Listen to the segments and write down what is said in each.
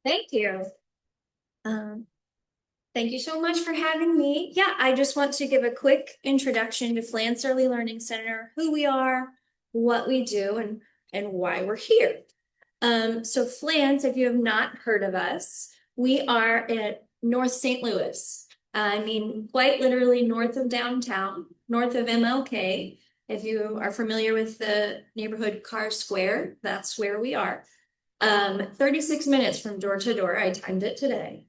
Thank you. Um, Thank you so much for having me. Yeah, I just want to give a quick introduction to Flance Early Learning Center, who we are, what we do, and why we're here. So Flance, if you have not heard of us, we are at North St. Louis. I mean, quite literally north of downtown, north of MLK. If you are familiar with the neighborhood Carr Square, that's where we are. 36 minutes from door to door. I timed it today.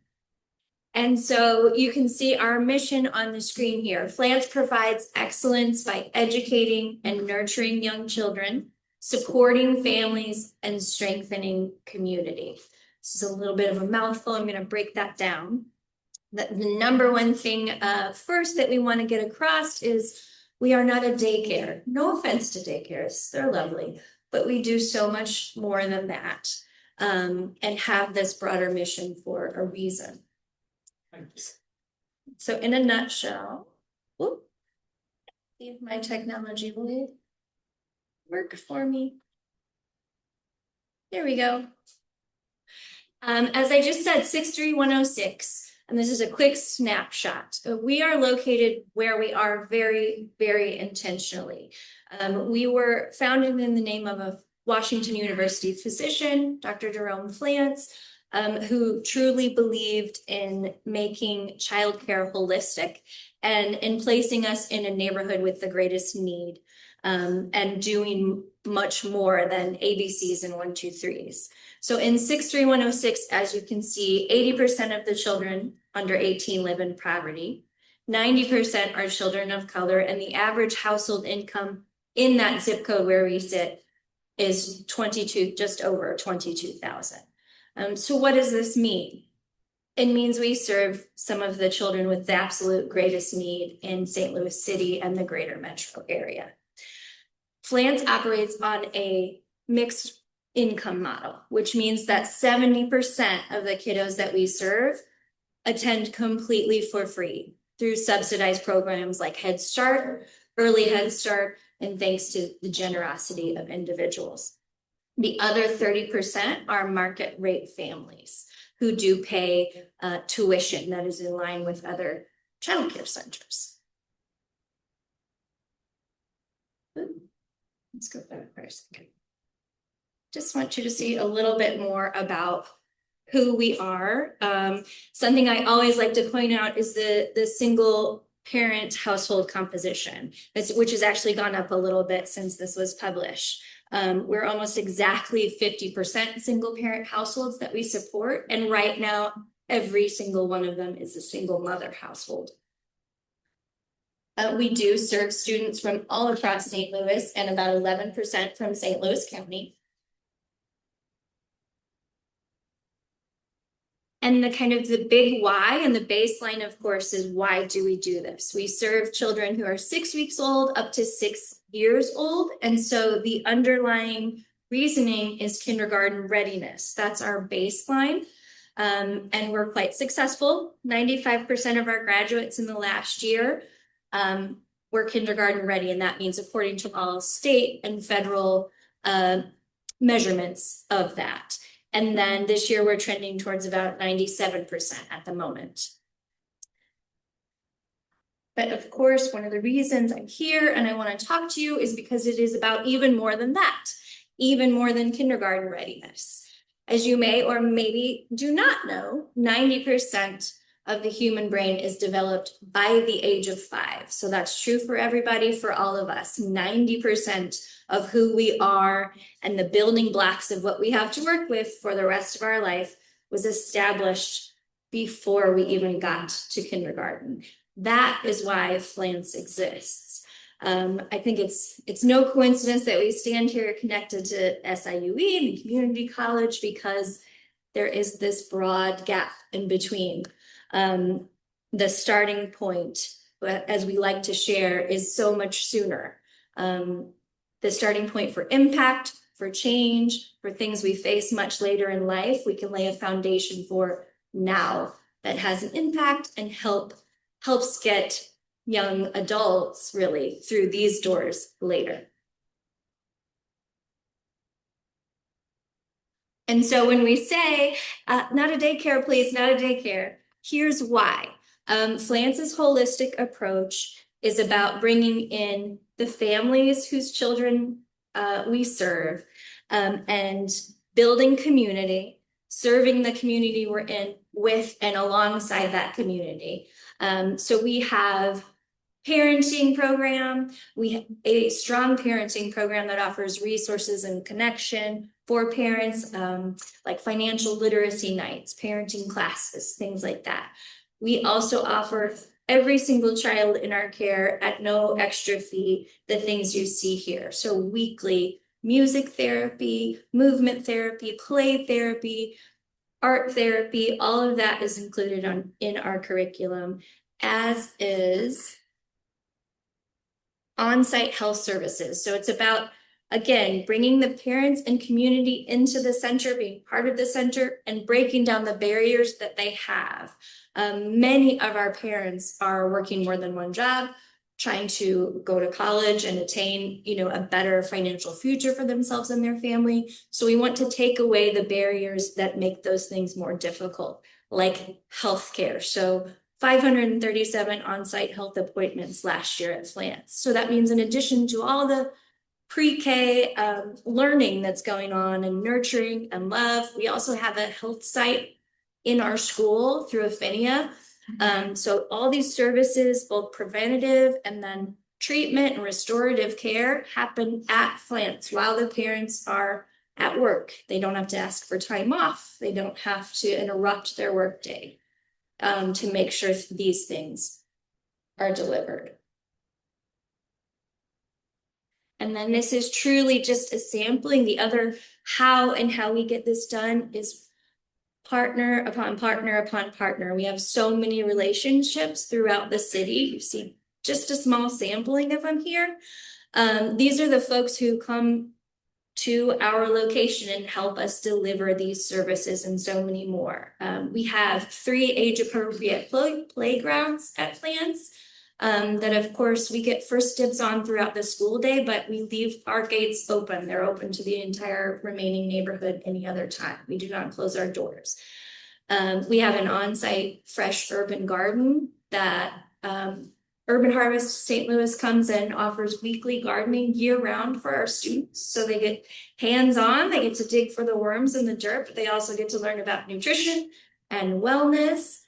And so you can see our mission on the screen here. Flance provides excellence by educating and nurturing young children, supporting families, and strengthening community. This is a little bit of a mouthful. I'm going to break that down. The number one thing first that we want to get across is we are not a daycare. No offense to daycares, they're lovely, but we do so much more than that, and have this broader mission for a reason. So in a nutshell, whoop, see if my technology will work for me. There we go. As I just said, 63106, and this is a quick snapshot. We are located where we are very, very intentionally. We were founded in the name of a Washington University physician, Dr. Jerome Flance, who truly believed in making childcare holistic and in placing us in a neighborhood with the greatest need, and doing much more than ABCs and 1, 2, 3s. So in 63106, as you can see, 80% of the children under 18 live in poverty. 90% are children of color, and the average household income in that zip code where we sit is just over 22,000. So what does this mean? It means we serve some of the children with the absolute greatest need in St. Louis City and the greater metro area. Flance operates on a mixed income model, which means that 70% of the kiddos that we serve attend completely for free through subsidized programs like Head Start, Early Head Start, and thanks to the generosity of individuals. The other 30% are market rate families who do pay tuition that is in line with other childcare centers. Let's go back for a second. Just want you to see a little bit more about who we are. Something I always like to point out is the single parent household composition, which has actually gone up a little bit since this was published. We're almost exactly 50% single parent households that we support. And right now, every single one of them is a single mother household. We do serve students from all across St. Louis and about 11% from St. Louis County. And the kind of the big why and the baseline, of course, is why do we do this? We serve children who are 6 weeks old up to 6 years old. And so the underlying reasoning is kindergarten readiness. That's our baseline. And we're quite successful. 95% of our graduates in the last year were kindergarten ready. And that means according to all state and federal measurements of that. And then this year we're trending towards about 97% at the moment. But of course, one of the reasons I'm here and I want to talk to you is because it is about even more than that, even more than kindergarten readiness. As you may or maybe do not know, 90% of the human brain is developed by the age of 5. So that's true for everybody, for all of us. 90% of who we are and the building blocks of what we have to work with for the rest of our life was established before we even got to kindergarten. That is why Flance exists. I think it's no coincidence that we stand here connected to SIUE and the community college, because there is this broad gap in between. The starting point, as we like to share, is so much sooner. The starting point for impact, for change, for things we face much later in life, we can lay a foundation for now that has an impact and helps get young adults really through these doors later. And so when we say, not a daycare, please, not a daycare, here's why. Flance's holistic approach is about bringing in the families whose children we serve, and building community, serving the community we're in with and alongside that community. So we have parenting program. We have a strong parenting program that offers resources and connection for parents, like financial literacy nights, parenting classes, things like that. We also offer every single child in our care at no extra fee, the things you see here. So weekly music therapy, movement therapy, play therapy, art therapy, all of that is included in our curriculum, as is on-site health services. So it's about, again, bringing the parents and community into the center, being part of the center, and breaking down the barriers that they have. Many of our parents are working more than one job, trying to go to college and attain, a better financial future for themselves and their family. So we want to take away the barriers that make those things more difficult, like healthcare. So 537 on-site health appointments last year at Flance. So that means in addition to all the pre-K learning that's going on and nurturing and love, we also have a health site in our school through Affinia. So all these services, both preventative and then treatment and restorative care, happen at Flance while the parents are at work. They don't have to ask for time off. They don't have to interrupt their workday. To make sure these things are delivered. And then this is truly just a sampling. The other how we get this done is partner upon partner upon partner. We have so many relationships throughout the city. You see just a small sampling of them here. These are the folks who come to our location and help us deliver these services and so many more. We have 3 age-appropriate playgrounds at Flance that, of course, we get first dibs on throughout the school day, but we leave our gates open. They're open to the entire remaining neighborhood any other time. We do not close our doors. We have an on-site fresh urban garden that Urban Harvest St. Louis comes and offers weekly gardening year-round for our students. So they get hands-on, they get to dig for the worms in the dirt, but they also get to learn about nutrition and wellness.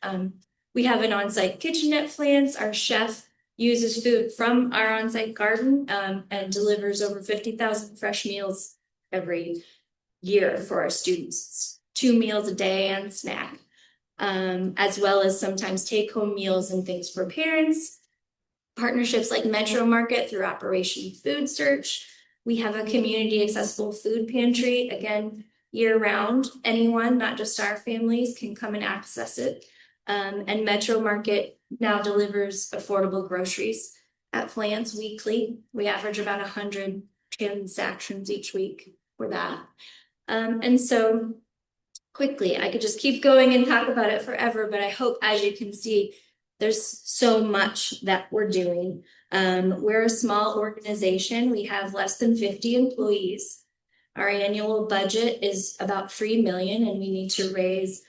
We have an on-site kitchen at Flance. Our chef uses food from our on-site garden and delivers over 50,000 fresh meals every year for our students. 2 meals a day and snack, as well as sometimes take-home meals and things for parents. Partnerships like Metro Market through Operation Food Search. We have a community accessible food pantry, again, year round. Anyone, not just our families, can come and access it. And Metro Market now delivers affordable groceries at Flance weekly. We average about 100 transactions each week for that. And so quickly, I could just keep going and talk about it forever, but I hope, as you can see, there's so much that we're doing. We're a small organization. We have less than 50 employees. Our annual budget is about $3 million, and we need to raise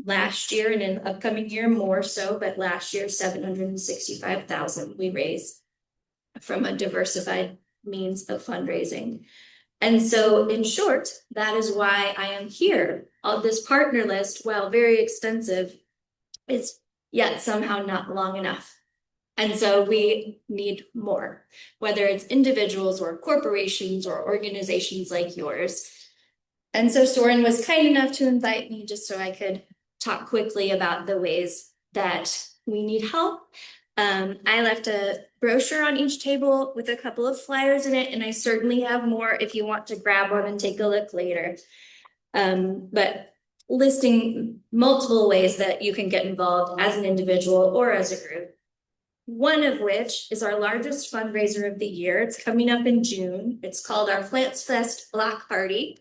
last year and in upcoming year more so, but last year $765,000 we raised from a diversified means of fundraising. And so in short, that is why I am here. All this partner list, while very extensive, is yet somehow not long enough. And so we need more, whether it's individuals or corporations or organizations like yours. And so Sorin was kind enough to invite me just so I could talk quickly about the ways that we need help. I left a brochure on each table with a couple of flyers in it, and I certainly have more if you want to grab one and take a look later. But listing multiple ways that you can get involved as an individual or as a group. One of which is our largest fundraiser of the year. It's coming up in June. It's called our Flance Fest Block Party.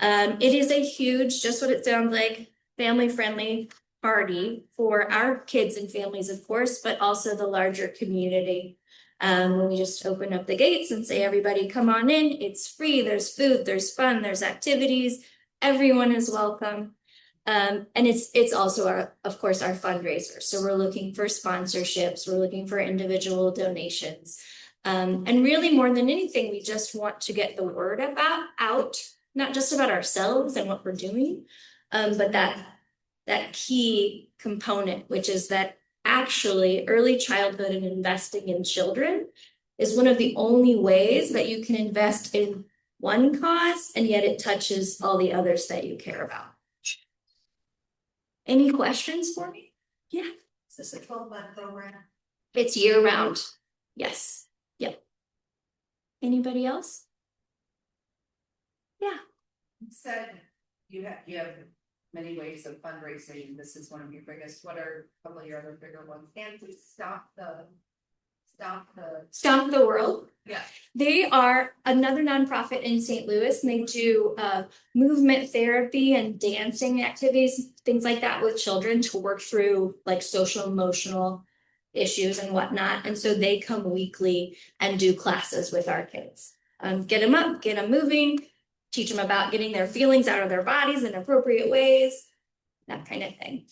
It is a huge, just what it sounds like, family-friendly party for our kids and families, of course, but also the larger community. When we just open up the gates and say, everybody come on in, it's free, there's food, there's fun, there's activities. everyone is welcome. And it's also of course, our fundraiser. So we're looking for sponsorships, we're looking for individual donations. And really more than anything, we just want to get the word out, not just about ourselves and what we're doing, but that key component, which is that actually early childhood and investing in children is one of the only ways that you can invest in one cause, and yet it touches all the others that you care about. Any questions for me? Yeah. Is this a 12-month program? It's year round. Yes. Yep. Anybody else? Yeah. You said you have many ways of fundraising. This is one of your biggest. What are a couple of your other bigger ones? And to stop the World. Yeah. They are another nonprofit in St. Louis, and they do movement therapy and dancing activities, things like that with children to work through like social emotional issues and whatnot. And so they come weekly and do classes with our kids. Get them up, get them moving, teach them about getting their feelings out of their bodies in appropriate ways, that kind of thing.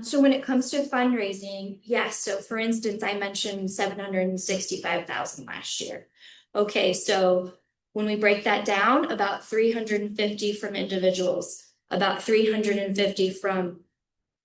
So when it comes to fundraising, yes. So for instance, I mentioned 765,000 last year. Okay, so when we break that down, about 350 from individuals, about 350 from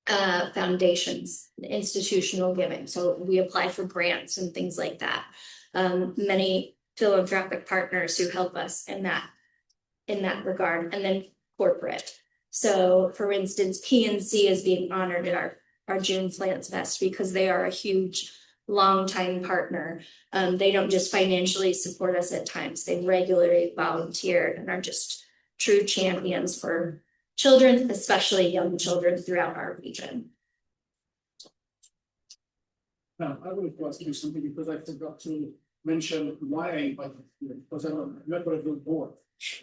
foundations, institutional giving. So we apply for grants and things like that. Many philanthropic partners who help us in that regard, and then corporate. So for instance, PNC is being honored at our June Flance Fest because they are a huge longtime partner. They don't just financially support us at times, they regularly volunteer and are just true champions for children, especially young children throughout our region. Now, I would like to ask you something because I forgot to mention why I invited you, because I'm a member of your board.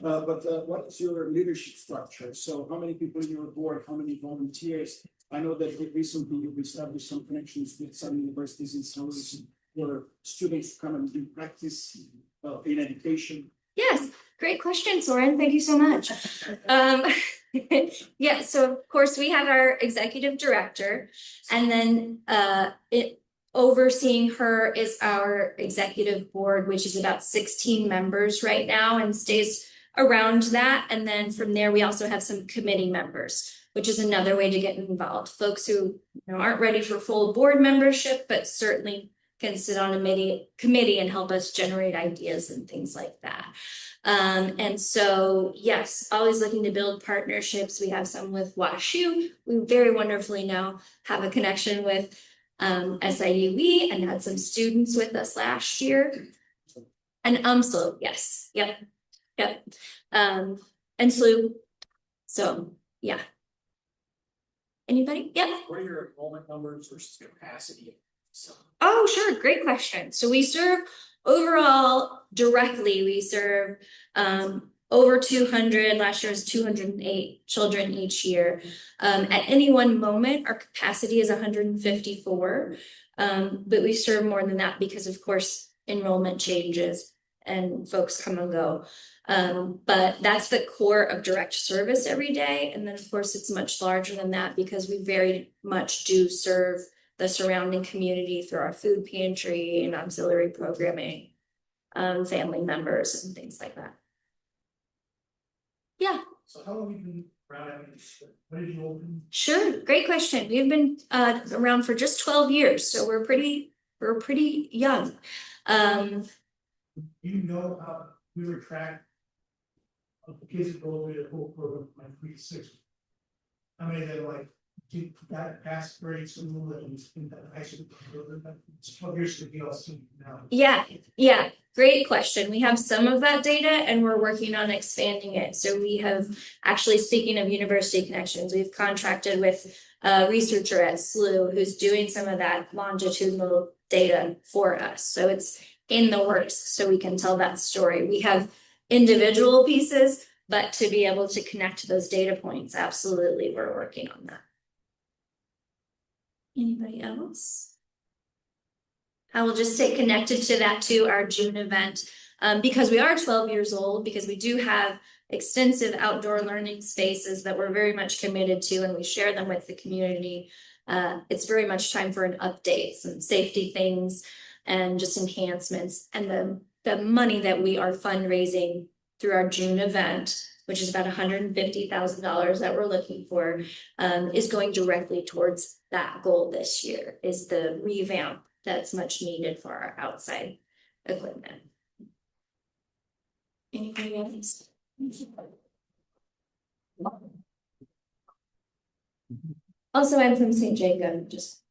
What is your leadership structure? So how many people in your board, how many volunteers? I know that recently you've established some connections with some universities in St. Louis where students come and do practice in education. Yes, great question, Sorin. Thank you so much. Yeah, so of course we have our executive director, and then overseeing her is our executive board, which is about 16 members right now and stays around that. And then from there, we also have some committee members, which is another way to get involved. Folks who aren't ready for full board membership, but certainly can sit on a committee and help us generate ideas and things like that. And so, yes, always looking to build partnerships. We have some with WashU. We very wonderfully now have a connection with SIUE and had some students with us last year. And UMSLO, yes, yep. And SLU. So, yeah. Anybody? Yep. What are your enrollment numbers versus capacity? So. Oh, sure. Great question. So we serve overall directly, we serve over 200, last year was 208 children each year. At any one moment, our capacity is 154, but we serve more than that because of course, enrollment changes and folks come and go. But that's the core of direct service every day. And then of course, it's much larger than that because we very much do serve the surrounding community through our food pantry and auxiliary programming, family members and things like that. Yeah. So how long have you been around? When did you open? Sure, great question. We've been around for just 12 years, so we're pretty young. You know how we were tracked of the kids that go over the whole program from 3 to 6. How many that like got past grade school and in that high school program? It's 12 years to be all student now. Yeah, great question. We have some of that data and we're working on expanding it. So we have actually, speaking of university connections, we've contracted with a researcher at SLU who's doing some of that longitudinal data for us. So it's in the works so we can tell that story. We have individual pieces, but to be able to connect those data points, absolutely, we're working on that. Anybody else? I will just stay connected to that too, our June event, because we are 12 years old, because we do have extensive outdoor learning spaces that we're very much committed to, and we share them with the community. It's very much time for an update, some safety things and just enhancements. And the money that we are fundraising through our June event, which is about $150,000 that we're looking for, is going directly towards that goal this year, is the revamp that's much needed for our outside equipment. Anybody else? Also, I'm from St. Jacob, just